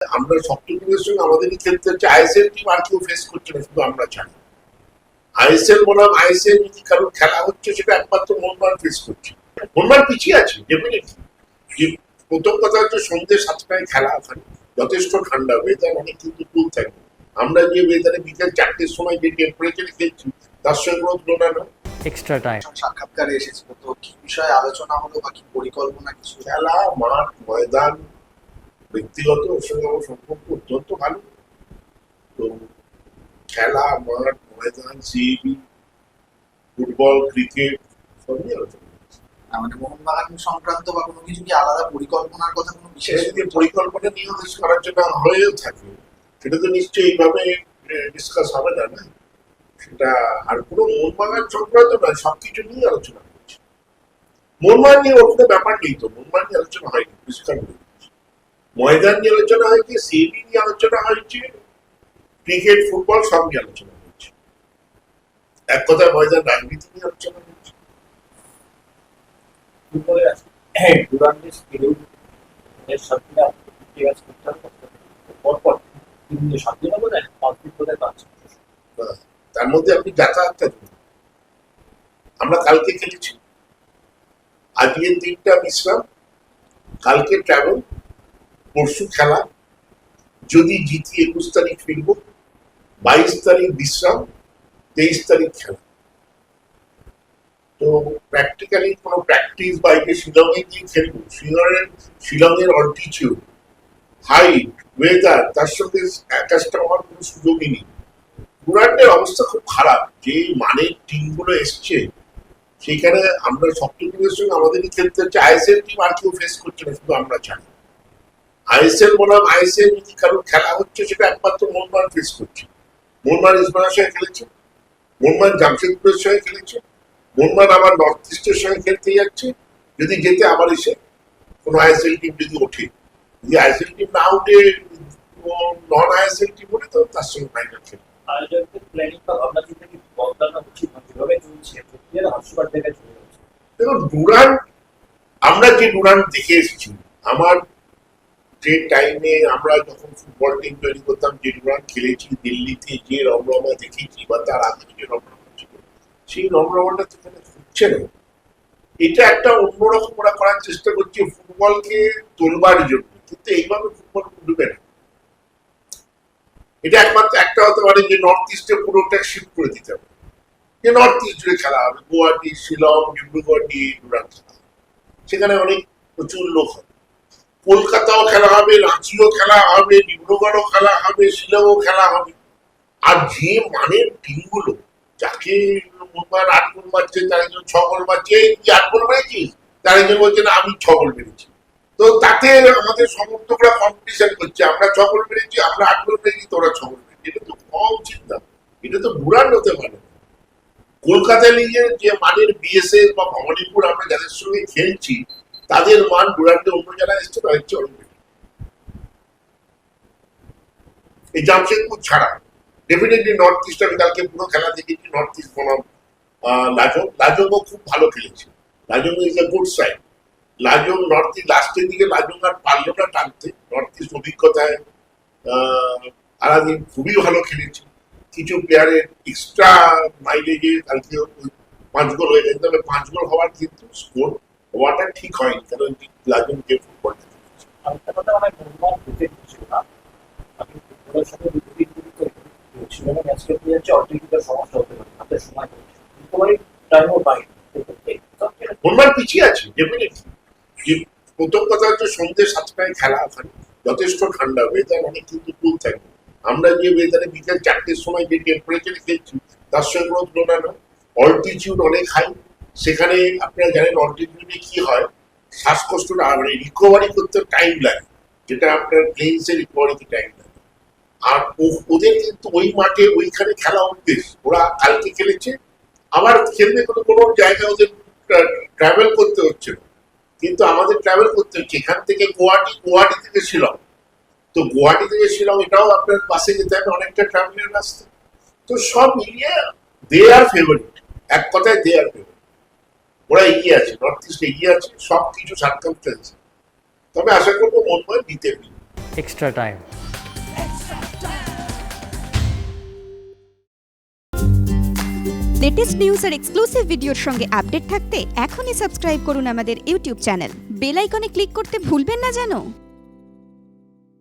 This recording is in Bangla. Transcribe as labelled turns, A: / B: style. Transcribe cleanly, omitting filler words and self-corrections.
A: আমরা সবটুকুনের সঙ্গে আমাদেরই খেলতে হচ্ছে। আইএসএল টিম আর কেউ ফেস করছে না, শুধু আমরা জানি। আইএসএল বনাম আইএসএল যদি কারোর খেলা হচ্ছে সেটা একমাত্র মোহনবাগান ফেস করছে। মোহনবাগান পিছিয়ে আছে ডেফিনেটলি। প্রথম কথা হচ্ছে সন্ধ্যে 7টায় খেলা, ওখানে যথেষ্ট ঠান্ডা, ওয়েদার অনেক কিন্তু কুল থাকবে। আমরা যে ওয়েদারে বিকেল 4টের সময় যে টেম্পারেচারে খেলছি তার সঙ্গে কোনো তুলনা নয়।
B: এক্সট্রা টাইম
C: সাক্ষাৎকারে এসেছিল, তো কি বিষয়ে আলোচনা হলো বা কি পরিকল্পনা কিছু?
A: খেলা, মাঠ, ময়দান, ব্যক্তিগত ওর সঙ্গে আমার সম্পর্ক অত্যন্ত ভালো। তো খেলা, মাঠ, ময়দান, সিএবি, ফুটবল, ক্রিকেট সব নিয়ে আলোচনা।
C: মানে মোহনবাগান সংক্রান্ত বা কোনো কিছু কি আলাদা পরিকল্পনার কথা কোনো বিশেষ
A: যদি পরিকল্পনা নির্দেশ করার জন্য হয়েও থাকে, সেটা তো নিশ্চয়ই এইভাবে ডিসকাস হবে না, না সেটা। আর কোনো মোহনবাগান সংক্রান্ত নয়, সবকিছু নিয়ে আলোচনা হচ্ছে। মোহনবাগান নিয়ে ওর কোনো ব্যাপার নেই, তো মোহনবাগান নিয়ে আলোচনা হয়নি, পরিষ্কার বলে দিচ্ছি। ময়দান নিয়ে আলোচনা হয়েছে, সিএবি নিয়ে আলোচনা হয়েছে, ক্রিকেট, ফুটবল সব নিয়ে আলোচনা হচ্ছে। এক কথায় ময়দান রাজনীতি নিয়ে আলোচনা হচ্ছে। তার মধ্যে আপনি যাতায়াতটা দিন। আমরা কালকে খেলেছি, আজকের দিনটা বিশ্রাম, কালকে ট্রাভেল, পরশু খেলা। যদি জিতি 21 তারিখ ফিরবো, 22 তারিখ বিশ্রাম, 23 তারিখ খেলা। তো প্র্যাকটিক্যালি কোনো প্র্যাকটিস বাইকে শিলংয়ে গিয়ে খেলবো। শিলংয়ের অল্টিটিউড, হাইট, ওয়েদার, তার সঙ্গে অ্যাটাচটা হওয়ার কোনো সুযোগই নেই। ডুরান্ডের অবস্থা খুব খারাপ, যে মানের টিমগুলো এসছে সেখানে আমরা সবটুকুনের সঙ্গে আমাদেরই খেলতে হচ্ছে। আইএসএল টিম আর কেউ ফেস করছে না, শুধু আমরা জানি। আইএসএল বনাম আইএসএল যদি কারোর খেলা হচ্ছে সেটা একমাত্র মোহনবাগান ফেস করছে। মোহনবাগান ইস্টবেঙ্গলের সঙ্গে খেলেছে, মোহনবাগান জামশেদপুরের সঙ্গে খেলেছে, মোহনবাগান আবার নর্থ ইস্টের সঙ্গে খেলতে যাচ্ছে। যদি যেতে আবার এসে কোনো আইএসএল টিম যদি ওঠে, যদি আইএসএল টিম না উঠে নন আইএসএল টিম ওঠে, তো তার সঙ্গে ফাইনাল খেলবে। দেখুন, ডুরান্ড, আমরা যে ডুরান্ড দেখে এসেছি, আমার যে টাইমে আমরা যখন ফুটবল টিম তৈরি করতাম, যে ডুরান্ড খেলেছি দিল্লিতে, যে রমরমা দেখেছি বা তার আগে যে রমরমা ছিল, সেই রমরমাটা সেখানে হচ্ছে না। এটা একটা অন্যরকম ওরা করার চেষ্টা করছে ফুটবলকে তোলবার জন্য, কিন্তু এইভাবে ফুটবল ডুবে না। এটা একমাত্র একটা হতে পারে যে নর্থ ইস্টে পুরোটা শিফট করে দিতে হবে, যে নর্থ ইস্ট জুড়ে খেলা হবে, গুয়াহাটি, শিলং, ডিব্রুগড় নিয়ে ডুরান্ড খেলা হবে। সেখানে অনেক প্রচুর লোক হবে। কলকাতাও খেলা হবে, রাঁচিও খেলা হবে, ডিব্রুগড়ও খেলা হবে, শিলংও খেলা হবে। আর যে মানের টিমগুলো, যাকে মোহনবাগান 8 গোল মারছে, তার একজন 6 গোল মারছে, এই 8 গোল মেরেছিস, তার একজন বলছে না আমি 6 গোল মেরেছি। তো তাতে আমাদের সমর্থকরা কম্পিটিশন করছে, আমরা 6 গোল মেরেছি, আমরা 8 গোল মেরেছি, তোরা 6 গোল মেরেছি। এটা তো কম চিন্তা, এটা তো ডুরান্ড হতে পারে না। কলকাতা লিগের যে মানের বিএসএস বা ভবানীপুর আমরা যাদের সঙ্গে খেলছি, তাদের মান ডুরান্ডে অন্য যারা এসছে তাদের চেয়ে অনেক বেশি। এই জামশেদপুর ছাড়া ডেফিনেটলি নর্থ ইস্ট, আমি কালকে পুরো খেলা দেখেছি। নর্থ ইস্ট বনাম লাজংও খুব ভালো খেলেছে। Lajong is a good side. Lajong north east লাস্টের দিকে লাজং আর পারলো না টানতে, নর্থ ইস্ট অভিজ্ঞতায় আলাদিন খুবই ভালো খেলেছে। কিছু প্লেয়ারের এক্সট্রা মাইলেজে কালকে 5 গোল হয়ে গেছে, তবে 5 গোল হওয়ার কিন্তু স্কোর হওয়াটা ঠিক হয়নি, কারণ লাজংকে ফুটবল মোহনবাগান পিছিয়ে আছে ডেফিনেটলি। প্রথম কথা হচ্ছে সন্ধ্যে 7টায় খেলা, ওখানে যথেষ্ট ঠান্ডা, ওয়েদার অনেক কিন্তু কুল থাকবে। আমরা যে ওয়েদারে বিকেল 4টের সময় যে টেম্পারেচারে খেলছি তার সঙ্গে কোনো তুলনা নয়। অল্টিটিউড অনেক হাই, সেখানে আপনারা জানেন অল্টিটিউডে কি হয়, শ্বাসকষ্টটা মানে রিকভারি করতে টাইম লাগে, যেটা আপনার প্লেন্সে রিকভারিতে টাইম লাগে। আর ওদের কিন্তু ওই মাঠে ওইখানে খেলা অভ্যেস, ওরা কালকে খেলেছে, আবার খেলবে কোনো জায়গায় ওদের ট্রাভেল করতে হচ্ছে না, কিন্তু আমাদের ট্রাভেল করতে হচ্ছে এখান থেকে গুয়াহাটি, গুয়াহাটি থেকে শিলং। তো গুয়াহাটি থেকে শিলং এটাও আপনার বাসে যেতে হবে, অনেকটা ট্রাভেলের রাস্তা। তো সব মিলিয়ে দে আর ফেভারিট, এক কথায় দে আর ফেভারিট। ওরা এগিয়ে আছে, নর্থ ইস্ট এগিয়ে আছে সব কিছু সার্কামস্টেন্সে। তবে আশা করবো মোহনবাগান নিতে পারে।
B: extra time.
D: লেটেস্ট নিউজ আর এক্সক্লুসিভ ভিডিওর সঙ্গে আপডেট থাকতে এখনই সাবস্ক্রাইব করুন আমাদের ইউটিউব চ্যানেল। বেল আইকনে ক্লিক করতে ভুলবেন না যেন।